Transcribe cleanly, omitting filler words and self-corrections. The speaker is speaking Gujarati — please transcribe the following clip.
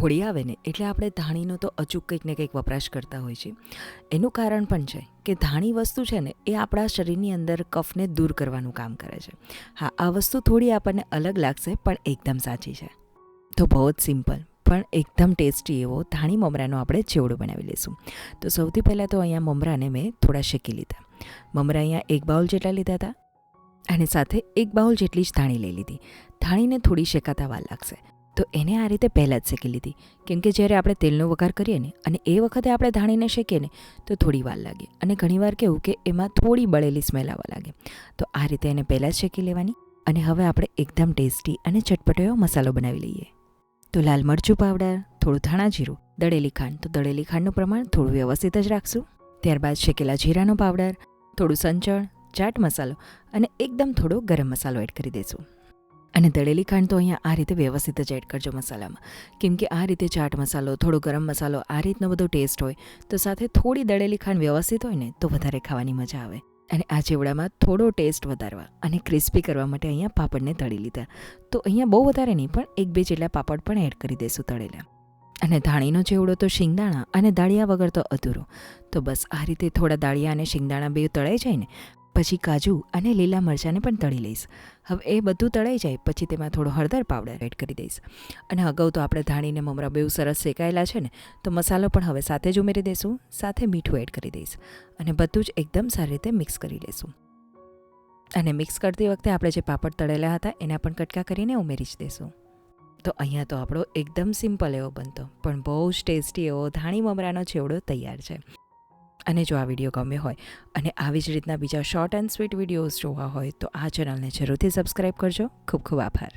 હોળી આવે ને એટલે આપણે ધાણીનો તો અચૂક કંઈક ને કંઈક વપરાશ કરતા હોય છે. એનું કારણ પણ છે કે ધાણી વસ્તુ છે ને એ આપણા શરીરની અંદર કફને દૂર કરવાનું કામ કરે છે. હા, આ વસ્તુ થોડી આપણને અલગ લાગશે પણ એકદમ સાચી છે. તો બહુ જ સિમ્પલ પણ એકદમ ટેસ્ટી એવો ધાણી મમરાનો આપણે ચેવડો બનાવી લઈશું. તો સૌથી પહેલાં તો અહીંયા મમરાને મેં થોડા શેકી લીધા. મમરા અહીંયા 1 બાઉલ જેટલા લીધા હતા અને સાથે 1 બાઉલ જેટલી જ ધાણી લઈ લીધી. ધાણીને થોડી શેકાતા વાર લાગશે તો એને આ રીતે પહેલાં જ શેકી લીધી, કેમ કે જ્યારે આપણે તેલનો વઘાર કરીએ ને અને એ વખતે આપણે ધાણીને શેકીએ ને તો થોડી વાર લાગે અને ઘણીવાર કેવું કે એમાં થોડી બળેલી સ્મેલ આવવા લાગે. તો આ રીતે એને પહેલાં જ શેકી લેવાની. અને હવે આપણે એકદમ ટેસ્ટી અને ચટપટો એવો મસાલો બનાવી લઈએ. તો લાલ મરચું પાવડર, થોડું ધાણા જીરું, દળેલી ખાંડ. તો દળેલી ખાંડનું પ્રમાણ થોડું વ્યવસ્થિત જ રાખશું. ત્યારબાદ શેકેલા જીરાનો પાવડર, થોડું સંચળ, ચાટ મસાલો અને એકદમ થોડો ગરમ મસાલો એડ કરી દઈશું. અને દળેલી ખાંડ તો અહીંયા આ રીતે વ્યવસ્થિત જ એડ કરજો મસાલામાં, કેમ કે આ રીતે ચાટ મસાલો, થોડો ગરમ મસાલો, આ રીતનો બધો ટેસ્ટ હોય તો સાથે થોડી દળેલી ખાંડ વ્યવસ્થિત હોય ને તો વધારે ખાવાની મજા આવે. અને આ ચેવડામાં થોડો ટેસ્ટ વધારવા અને ક્રિસ્પી કરવા માટે અહીંયા પાપડને તળી લીધા. તો અહીંયા બહુ વધારે નહીં પણ 1-2 જેટલા પાપડ પણ એડ કરી દઈશું તળેલા. અને ધાણીનો ચેવડો તો શિંગદાણા અને દાળિયા વગર તો અધૂરો. તો બસ આ રીતે થોડા દાળિયા અને શિંગદાણા બે તળાઈ જાય ને પછી કાજુ અને લીલા મરચાંને પણ તળી લઈશ. હવે એ બધું તળાઈ જાય પછી તેમાં થોડો હળદર પાવડર એડ કરી દઈશ. અને અગાઉ તો આપણે ધાણીને મમરા બહુ સરસ શેકાયેલા છે ને તો મસાલો પણ હવે સાથે જ ઉમેરી દઈશું. સાથે મીઠું એડ કરી દઈશ અને બધું જ એકદમ સારી રીતે મિક્સ કરી લઈશું. અને મિક્સ કરતી વખતે આપણે જે પાપડ તળેલા હતા એના પણ કટકા કરીને ઉમેરી જ દઈશું. તો અહીંયા તો આપણો એકદમ સિમ્પલ એવો બનતો પણ બહુ જ ટેસ્ટી એવો ધાણી મમરાનો ચેવડો તૈયાર છે. અને જો આ વિડીયો ગમ્યો હોય અને આવી જ રીતના બીજા શોર્ટ એન્ડ સ્વીટ વિડીયોઝ જોવા હોય તો આ ચેનલને જરૂરથી સબસ્ક્રાઈબ કરજો. ખૂબ ખૂબ આભાર.